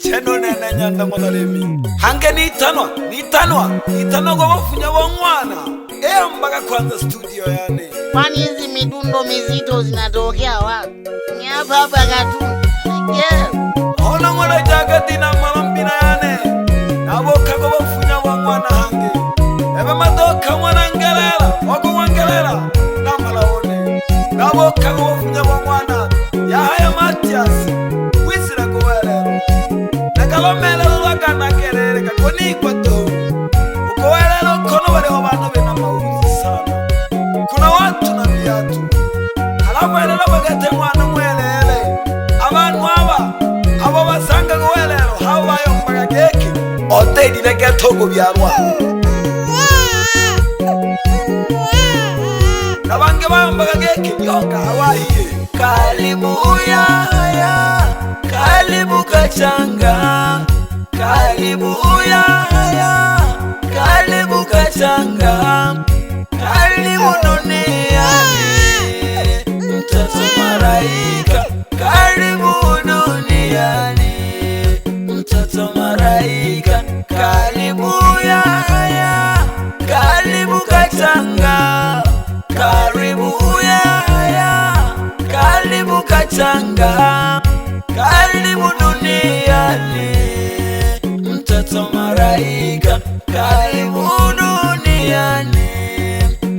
Cheno nene nyanda mwanalemi hange nitanwa kwa wafunya wa mwana mpaka kwanza studio yani. Kwani hizi midundo mizito zinatokea wapi? Ni hapa katu. Ona mwana jagati na malambina yani naboka kwa wafunya wa mwana hange ebe madoka mwana ngelela wako wangelela na malaone naboka kwa wafunya wa mwana ya haya Matias wisira kuwelelo nakalomela lulagana kerere kakoni kwa to ukowelelo kono wale wabana bena mauzi sana. Kuna watu na viatu halafu elelo bagate mwana mwelele abantu aba basanga kuwelelo hawayo mpaka keki otedi na gatogo byarwa nabange bambaga keki yoga hawaye. Karibu ya karibu Kachanga, karibu ya karibu Kachanga, karibu duniani mtoto malaika, karibu duniani mtoto malaika, karibu ya karibu Kachanga, karibu ya karibu Kachanga, karibu duniani mtoto malaika, karibu duniani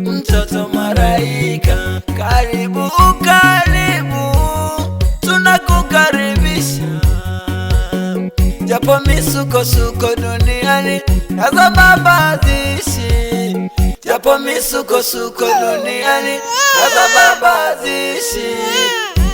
mtoto malaika, karibu tunakukaribisha japo misukosuko duniani nazababazishi, japo misukosuko duniani nazababazishi,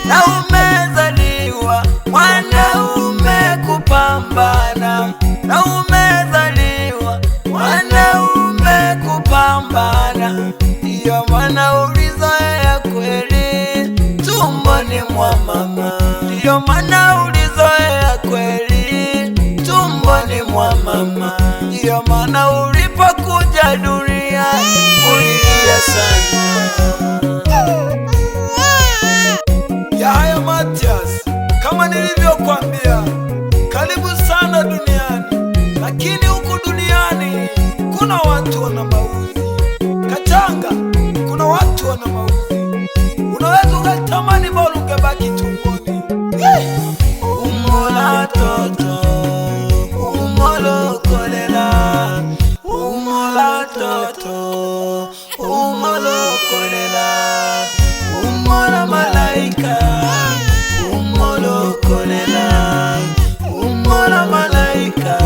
na umezaliwa mwanaume kupambana, na umezaliwa mwanaume kupambana, ndiyo maana ulizoea kweli tumboni mwa mama, ndiyo maana ulizoea kweli tumboni mwa mama, ndiyo maana ulipokuja dunia ulilia sana. Ya haya Matias, kama nilivyokuambia, karibu sana duniani, lakini huku duniani kuna watu wana mauzi. Kachanga kuna watu wana mauzi, unaweza ukatamani bora ungebaki tumboni. Umola toto umolo kolela, umola toto umolo kolela, umola malaika umolo kolela, umola malaika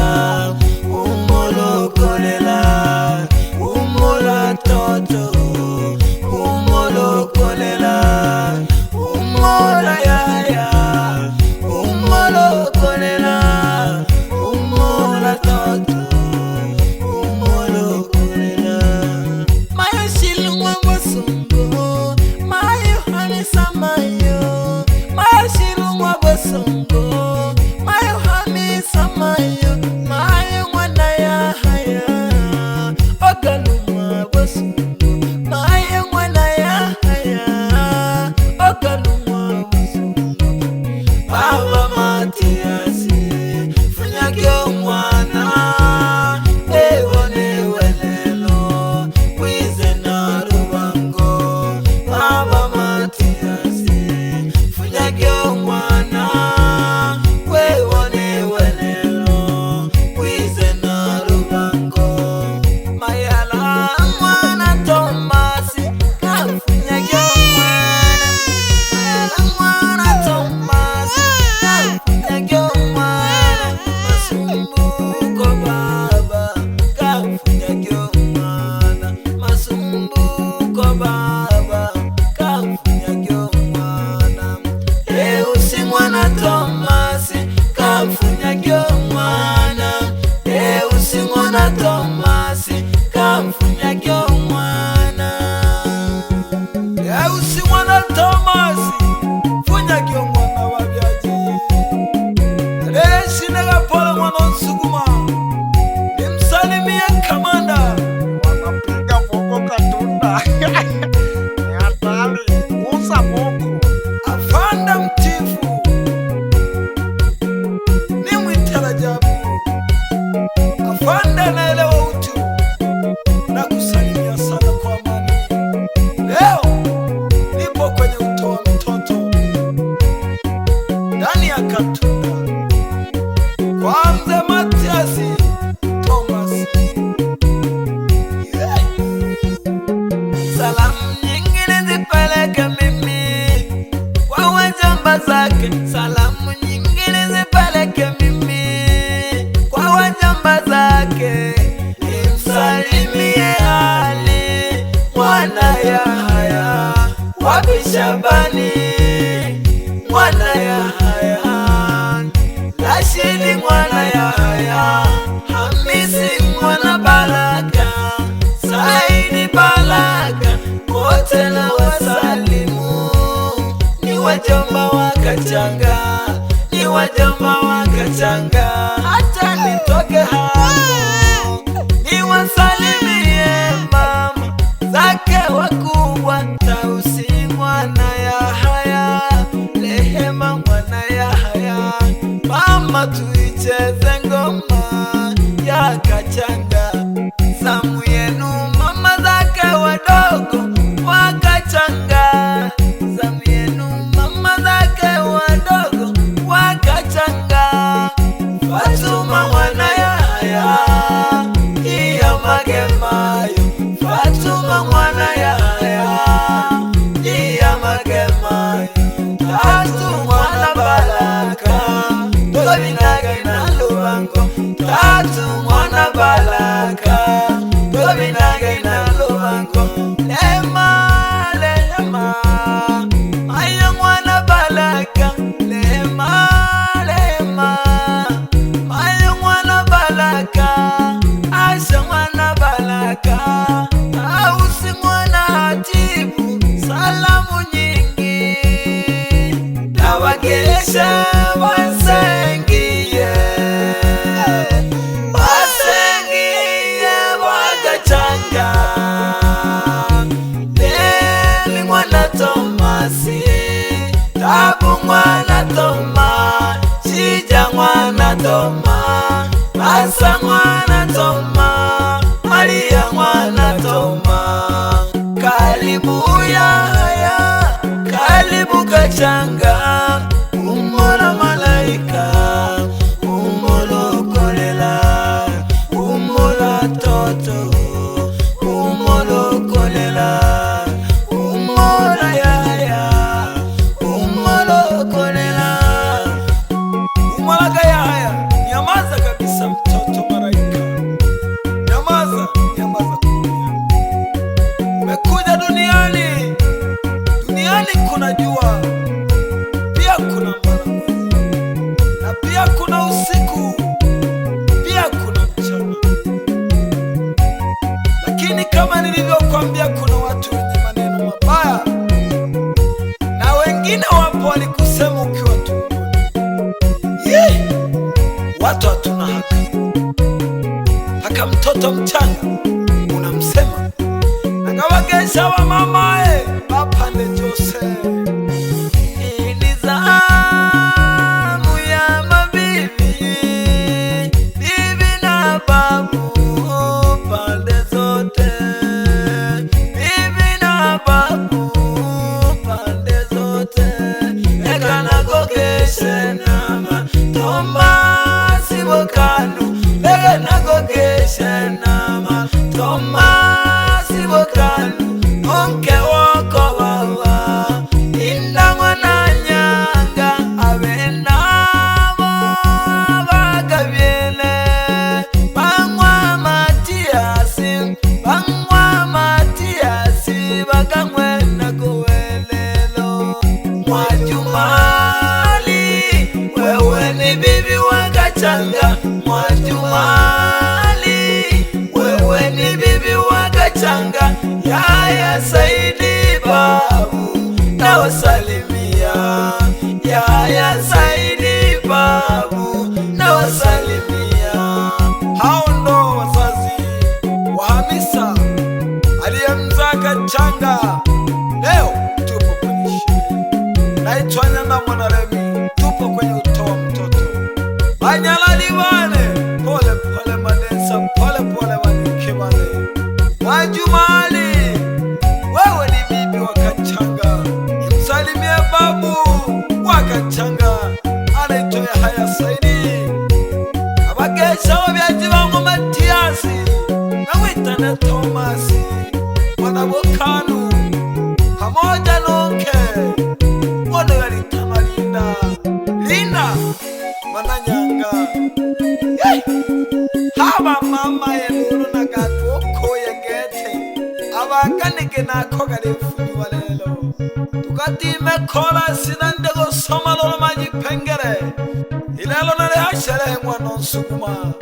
umolo kolela, umola toto umolo kolela, umola yaya umolo kolela, umola toto umolo kolela. Mayo shilungwa bosongo, mayo hanisa mayo, mayo shilungwa bosongo, mayo hamisa mayo, mayo mwana ya haya okalumwa bosongo, mayo mwana ya haya okalumwa bosongo. Baba Matias funyagyo mwana ewone welelo wize na rubango. Baba Matias funyagyo mwana wewone welelo wize na rubango. Mayala mwana Tomasi kafunyagyo mwana, mayala mwana Tomasi kafunyagyo mwana, masumbuko baba kafunyagyo mwana, masumbuko baba kafunyagyo mwana. Eusi mwana Tomasi kafunyagyo mwana, eusi mwana Tomasi kafunyagyo mwana, eusi mwana Tomasi funyagyo mwana wabyaji. Shinaga pole mwana Nsuguma nimsalimie kamanda, wanapiga nimsalimie Ali mwana Yahaya, wapi Shabani mwana Yahaya, Rashidi mwana Yahaya, Hamisi mwana Baraka, Saidi Baraka, wote na wasalimu. Ni wajomba wa Kachanga, ni wajomba wa Kachanga, hata nitoke hapo niwasalimie mama zake wakubwa, Tausi mwana Yahaya, Rehema mwana Yahaya. Mama tuicheze ngoma ya Kachanga, zamu yenu mama zake wadogo wa Kachanga, zamu yenu mama zake wadogo wa Kachanga. Fatuma mwana Yahaya, iya magemayo, Fatuma mwana Yahaya, iya magemayo. Tatu mwana Baraka, Tobinage na Lubango, Tatu mwana Baraka, Tobinage na Lubango. Lema, lema, Maya mwana Baraka, lema, lema, Maya mwana Baraka, Asha mwana Baraka, Tausi mwana Hatibu, salamu nyingi nawagesha wasengie, wasengie Wakachanga. Leli mwana Tomasi, Tabu mwana Toma, Shija mwana Toma, Masa mwana Toma, Maria mwana Toma. Karibu Yahaya, karibu Kachanga, umona malaika, umolokolela, umola toto, umolokolela, umola Yahaya, umolokolela. Umalaga Yahaya, nyamaza kabisa mtoto malaika, nyamaza, nyamaza. Umekuja duniani, duniani kuna jua, pia kuna mwezi, na pia kuna usiku, pia kuna mchana. Lakini kama nilivyokuambia, kuna watu wenye maneno mabaya, na wengine wapo walikusema ukiwa tumboni. Watu hatuna haki, haka mtoto mchanga unamsema. Nakawagesha wa mamae Bapande Jose, ini zamu ya mabibi, bibi na babu pande zote, bibi na babu pande zote. Eka nagogeshe nama Tomasi Bokanu, eka nagogeshe nama Tomasi Bokanu, onke woko wawa inda mwana Nyanga, abenabo bagabyele bangwa Matiasi, bangwa Matiasi, bagangwe na kuwelelo. Mwajumali, wewe ni bibi wa Kachanga, Mwajumali, wewe ni bibi wa Kachanga. Yahaya Saidi babu nawasalimia, Yahaya Saidi babu nawasalimia. Hao ndo wazazi wa Hamisa aliyemzaa Kachanga. Leo tupo kwenye sherehe, naitwa Nyanda Mwanaremi, tupo kwenye utoa mtoto. Banyalali wane, pole pole madensa, pole pole wanike wale. Mwajumali, wewe ni bibi wa Kachanga, nimsalimie babu wa Kachanga, anaitwa Yahaya Saidi. Abagesha wabyaji bangu Matiasi, namwita na Tomasi mwana Bokanu, pamoja nonke mwana yalitama Linda mwana Nyanga. Haba mama akanike nako kalifunywa lelo tukatime kola sinande gosoma lolo majipengere ilelo nalehasherehe mwana nsuguma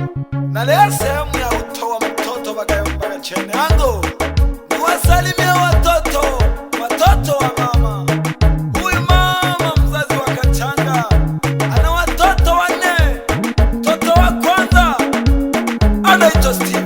naleha sehemu ya utoa mtoto bagayombaga chene ango niwasalimia watoto wa mama. Huyu mama mzazi wa Kachanga ana watoto wanne. Mtoto wa kwanza anaitwa Steve.